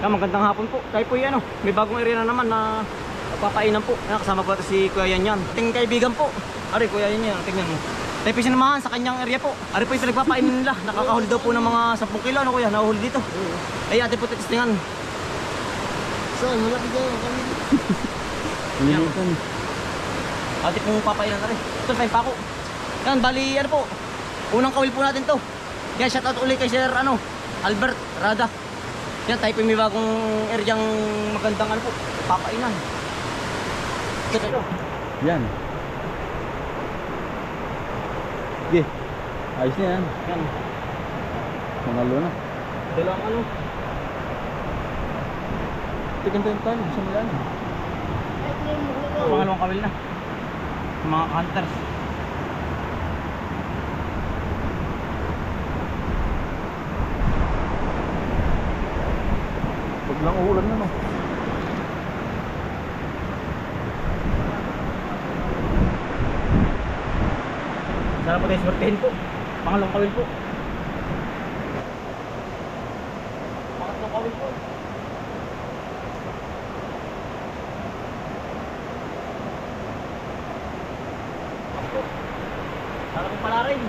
Magandang hapon po. Tayo po yan, may bagong area na naman na papainan po. Kasama po natin si Kuya Yan. Ating kaibigan po. Ari, Kuya Yan, tingnan mo. Tayo po sinamahan sa kanyang area po. Ari po yung pinagpapainan nila. Nakakahuli daw po ng mga 10 kilo. Ano Kuya, nahuhuli dito. Ay, ate po titistingan. Saan? Malaki dyan. Yan. Ate pong papainan na rin. Ito, tayo pa ako. Yan, bali, ano po. Unang kawil po natin to. Yan, shoutout ulit kay Sir, Albert Rada. Yan, tayo po may bagong eryang magandang po, papainan. Ito. Yan. Okay. Ayos na yan. Yan. Manalo na. Dalawang Tiganda yung talo. Gusto mo yan. pangalawang kawil na. Mga hunters. Pag lang uulan na, no? Sana po tayo swertehin po. Pangalawang kawil po. Pangatlong kawil po. Sana po pala rin.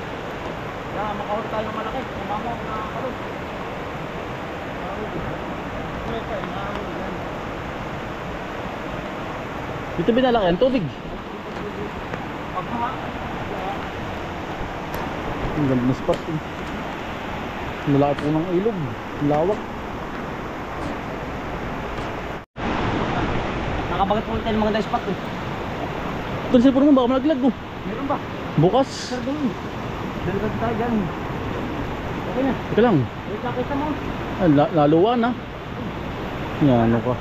Kaya makahuli tayo ng malaki. Kumamaw na kalot. Dito binalaki ang tubig. Pagmama. Ang ganda na spot. Malaki po ng ilog. Lawak. Nakabagat po tayo ng magandang spot. Ito sa puro mo baka malaglag mo. Meron ba? Bukas. Sir, doon. Dalagat tayo dyan. Okay na. Ika lang. Wait, nakita mo. Laluwa na. Yan, ano ka.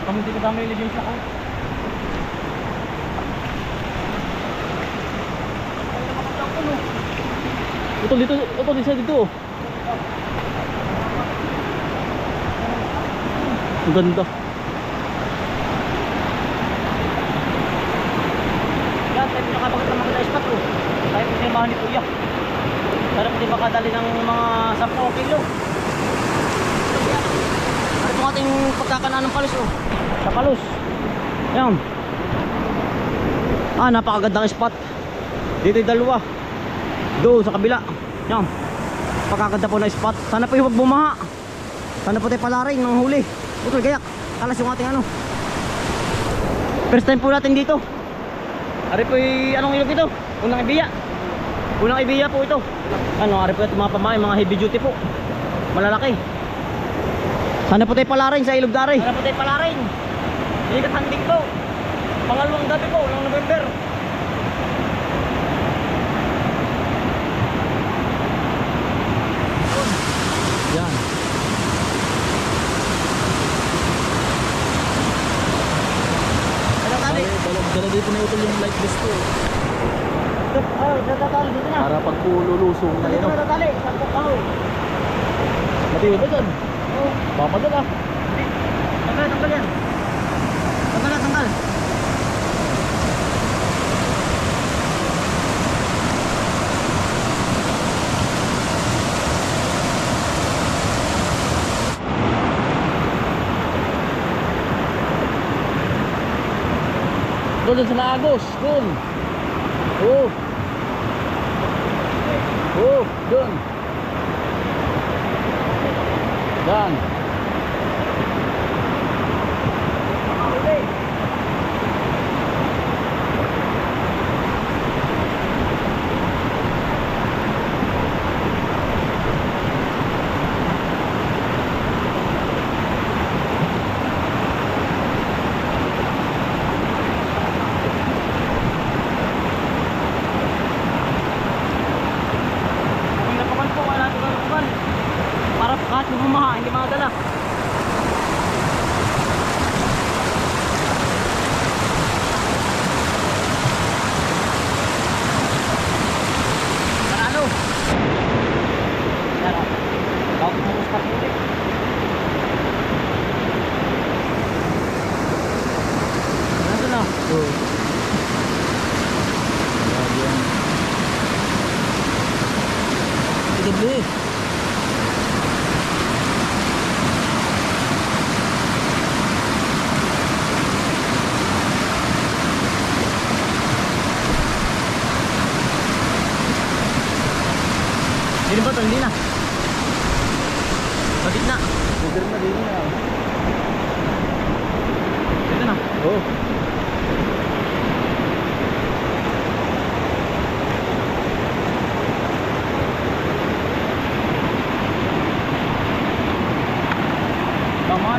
Kami hindi ko dami ilibin siya ko. Ito dito. Ang ganda. Yan, tayo pinakabagat ng mga spot ko. Tayo po sinamahan ni Kuya. Sana po di makadali ng mga 10 kilo. Ano po ating pagkakanaan ng palos sa palos. Yan. Napakagandang spot. Dito yung dalawa. Doon sa kabila. Yan. Pagkaganda po na spot. Sana po yung huwag bumaha. Sana po tayo pala rin ng huli. Utol gayak. Kalas yung ating first time po natin dito. Ari po yung anong ilog ito? Unang ibiya. Unang ibiya po ito. Ari po ito mga pamain, mga heavy duty po. Malalaki. Sana po tayo pala rin sa ilog dari. Sana po tayo pala rin. Ikat handing po. Pangalawang gabi po ng November. Yan. Dala dito na utol yung light vest ko. Natatali dito na. Para pag lulusong na Dito yun. na natatali. Saan po kahoy? Matiwid ba dyan? Oo. Papadala. Tanggal yan. Tanggal. Doon sa Lagos. Doon. Doon. Yan. Kahit bumaha, hindi makadala. Pwede rin na din yan. Ito na. Oh.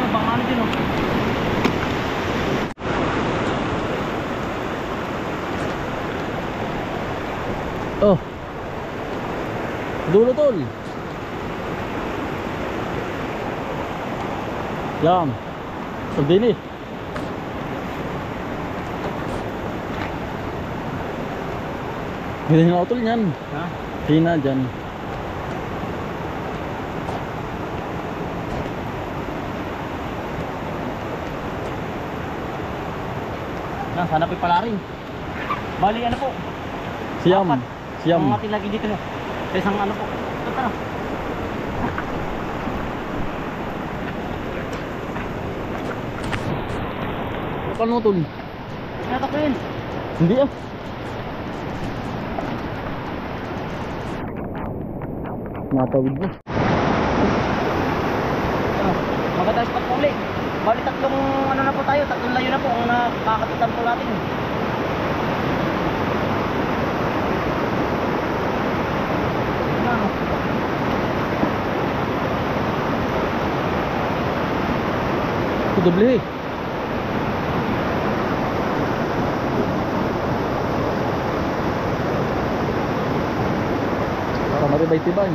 Bang ano din oh. Oh. Dulo tol. Yan. Sardini. Hindi na utol niyan. Ha? Hina dyan. Na, sana po'y pala rin. Bali ano po? Siyam. Apat. Siyam. Ang ating lagi dito. Sa isang ano po. Ito tara. Paano tol? Natakin. Hindi ah. Natawid mo. Maganda spot po ulit. Bali tatlong ano na po tayo. Tatlong layo na po ang nakakatitan po natin. Ano? Ito doble eh. Para matibay-tibay.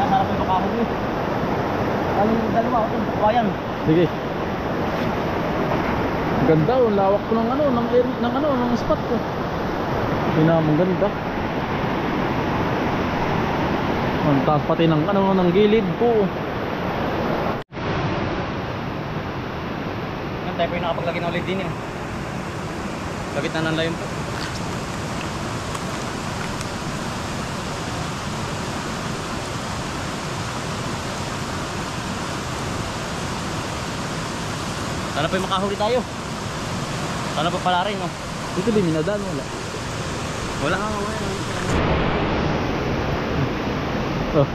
Sarap yung bakahog nyo. Ang dalawa ito. Bayan. Sige. Ang ganda oh, lawak ko ng ano, ng spot ko. Pinamang ganda. Ang taas pati ng ano, ng gilid ko. Yan tayo po yung nakapaglagay na ulit din eh. Lagit na ng layon po. Sana po yung makahuli tayo. Sana po pala rin oh. Ito din minadaan wala. Wala. Oh.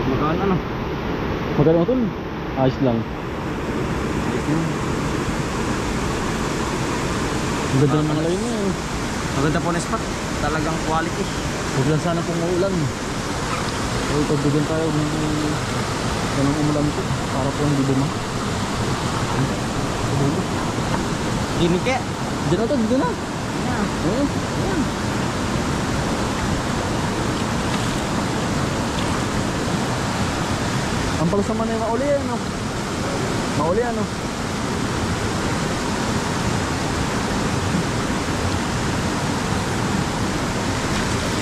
Magaan ano? Maganda mo tol. Ayos lang. Ang ganda ng mga layo niya eh. Maganda po na spot. Talagang quality. Huwag lang sana pong maulan. Ay, pagbigyan tayo ng umulan ito. Para po hindi buma. Gimik kaya. Diyan na ito, diyan na. Yeah. Ayan. Ayan. Ang palasama na yung mauli ano. Mauli ano.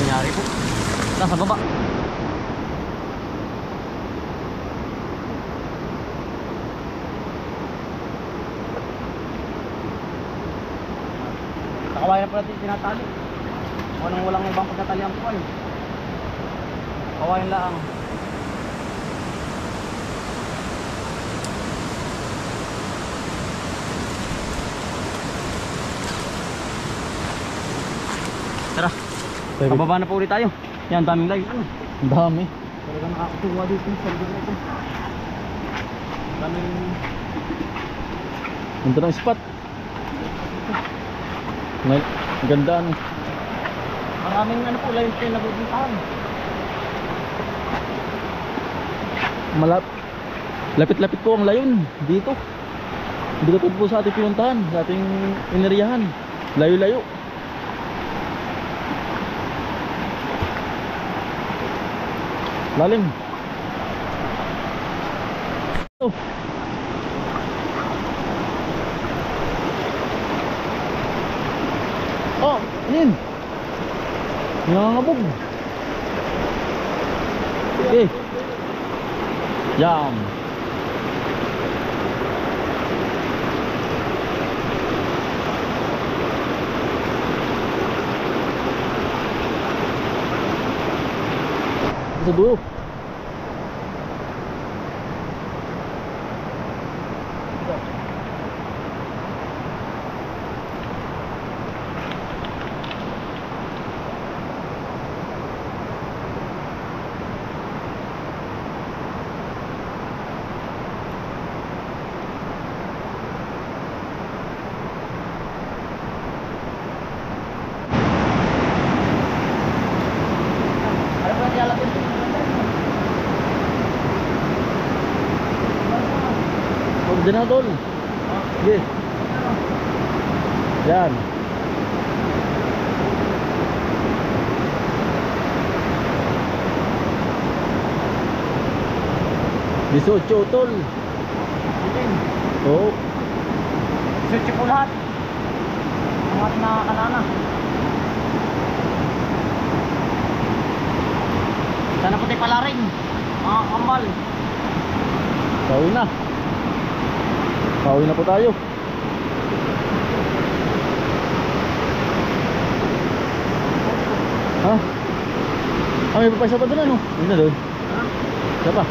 Nangyari po. Nasa baba. Nakawaya na po natin tinatali. Walang ibang pagkatalian po eh. Kawayan lang. Tara. Pababa na po ulit tayo. Yan, daming live. Ang dami. Talagang nakakatuwa dito sa lugar na ito. Daming... Ganda ng spot. Ang ganda ano. Maraming ano po, live kayo nabubuntahan. Lapit-lapit po ang layon dito. Hindi ka po sa ating pinuntahan, sa ating ineriyahan. Layo-layo. Lalim. Oh. Oh, yun. Nangangabog. Okay. Yum. Sa dulo. Ano ba nilalagyan ito? Huwag din na tol. Sige. Yan. Disotso tol. Oo. Search po lahat. Ang ating nakakanana. Sana puti pala rin. Mga kambal. Pauwi na. Pauwi na po tayo. Ha? Ah, may papasa pa doon ano? Yun na doon. Ha? Isa pa.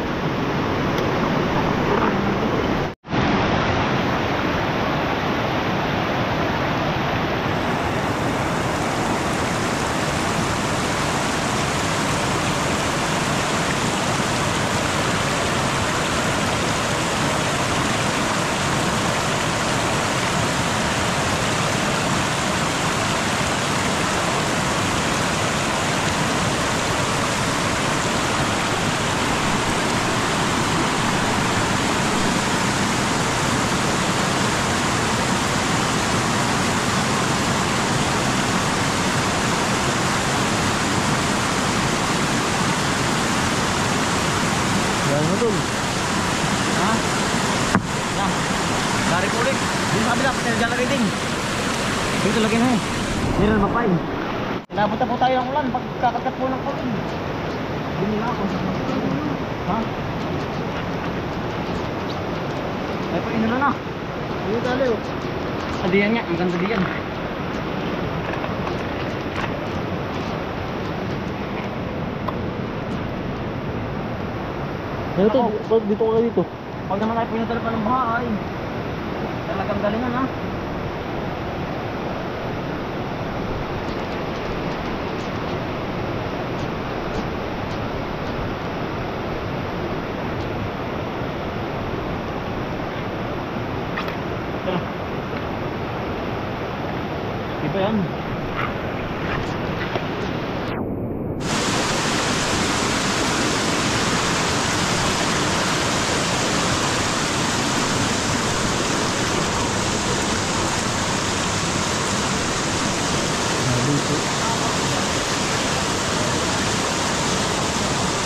Yan na doon. Ha? Yan. Dari po ulit. Dito sa kabila, pati na reading. Dito lagi na eh. Hindi na mapay. Napunta po tayo ng ulan pagkakagat po ng ulan. Hindi na ako. Ha? Ay po, inulan na. Ano tali oh? Adiyan nga, ang ganda diyan. Ano to? Ba't dito ka dito? Pag naman tayo pinutala pa ng bahay. Talagang galingan ha. Tara. Di ba yan?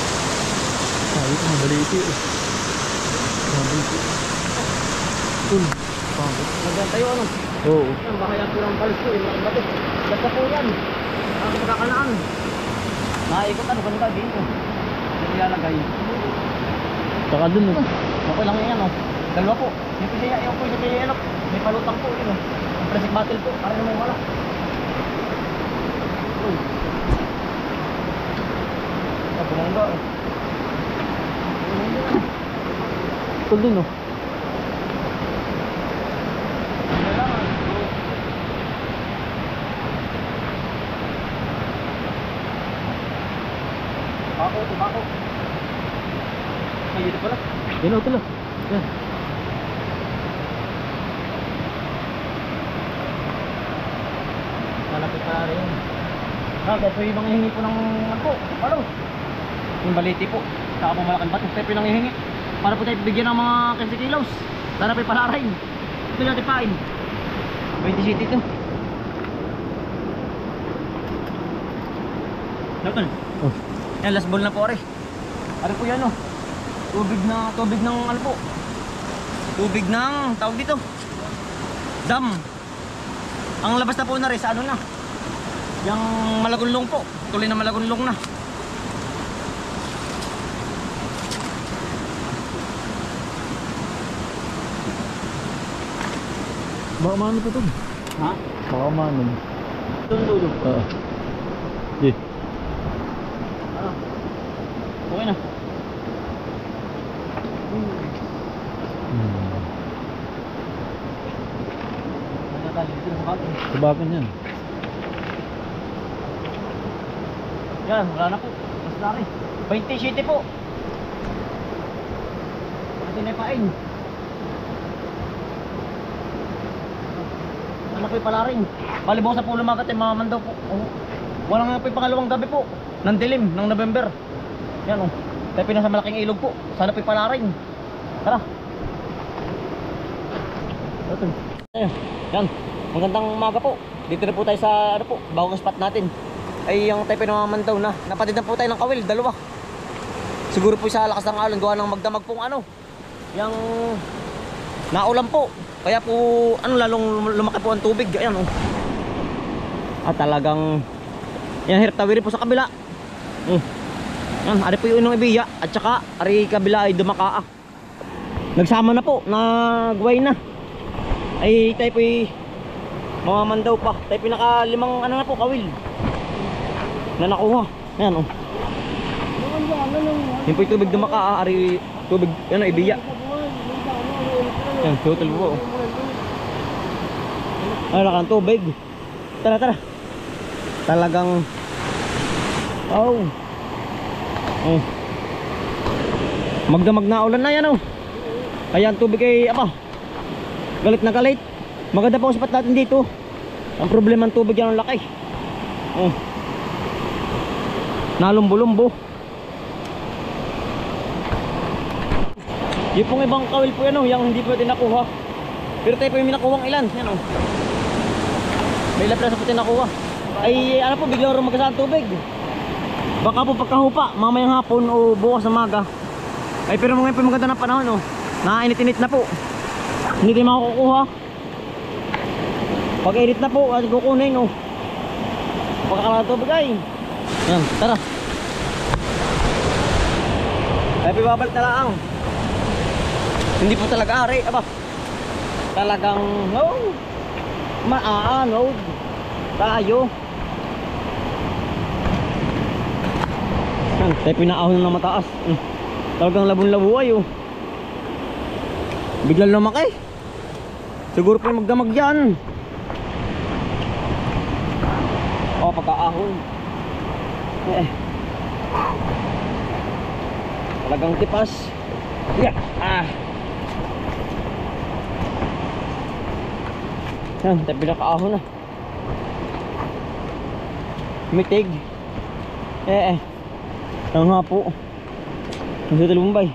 Sabi ko, mabaliti eh. Mabaliti. Tul. Pangit. Nagdan tayo ano? Oo. Yan, bahaya po ng palis ko. Yung mga bato. Ganda po yan. Ang magkakanaan. Naikot ano, ganun tayo dito. Yung ilalagay. Saka dun eh. Okay lang yan oh. Dalawa po. Yung pisaya, yung po yung pisaya. May palutang po yun oh. Yung plastic bottle po. Para naman wala. Uy. Ah, bumangga oh. Tul din oh. Kailangan. Bako. Ay, dito pala. Yan oh, tul ah. Yan. Malapit pa rin. Kaya po yung mga hihingi po ng ano po, yung baliti po, saka po malaking bato, tayo po yung hihingi para po tayo bigyan ng mga 15 kilos. Sana po yung palarain. Ito natin pain 20 city ito. Nakon. Oh. Yan, last ball na po, are. Are po yan, oh. Tubig ng ano po. Tubig ng, tawag dito, dam. Ang labas na po na rin, sa ano na. Yung Malagunlong po. Tuloy na Malagunlong na. Baka mano pa ito. Ha? Baka mano. Dulo. Oo. Yeah. Ano? Okay na. Sabakan yan. Yan, wala na po. Mas na rin. 27 po. Ito na pain. Ano po yung pala rin? Balibaw sa pulo magat yung mamaman daw po. Oh. Wala nga po yung pangalawang gabi po. Nang dilim, ng November. Yan oh. Tayo pinasa malaking ilog po. Sana po yung pala rin. Tara. Ito. Ayan. Yan. Magandang umaga po. Dito na po tayo sa ano po, bagong spot natin. Ay yung tayo pinamaman daw na. Napatid na po tayo ng kawil, dalawa. Siguro po sa lakas ng alon, gawa ng magdamag pong ano. Yung naulan po. Kaya po ano lalong lumaki po ang tubig. Ayan oh. At talagang yan hirtawiri po sa kabila. Yan, ari po yung inong ibiya. At saka ari kabila ay dumakaa. Nagsama na po, nagway na. Ay tayo po mamaman daw pa. Tayo pinakalimang ano na po kawil na nakuha. Ayan oh. Yung po yung tubig dumakaa. Ari tubig ano ibiya. Yan, total po. Ay, wala kang tubig. Tara, tara. Talagang oh. Oh. Magdamag na ulan na yan oh. Kaya ang tubig ay apa. Galit na galit. Maganda pa ang spot natin dito. Ang problema ng tubig yan ang laki. Oh. Nalumbo-lumbo. Yung pong ibang kawil po yan oh, yung hindi pwede nakuha. Pero tayo po yung nakuhang ilan. Yan oh. May laplas po tayo nakuha. Ay ano po, biglang rumagasa ang tubig. Baka po pagkahupa, mamayang hapon o bukas na maga. Ay pero ngayon po maganda ng panahon oh. Nakainit-init na po. Hindi tayo makukuha. Pag init na po, at kukunin oh. Pagkakalang tubig ay. Yan, tara. Ay pibabalik na lang. Hindi po talaga ari, aba. Talagang no. Maano tayo. Tayo pinaahon na mataas. Talagang labon-labo ay oh. Biglang lumaki. Siguro po yung magdamag yan. O pagkaahon. Talagang tipas. Yeah. Yan, tayo pinakaahon na. Mitig. Ang nga po. Ang sa Talumbay.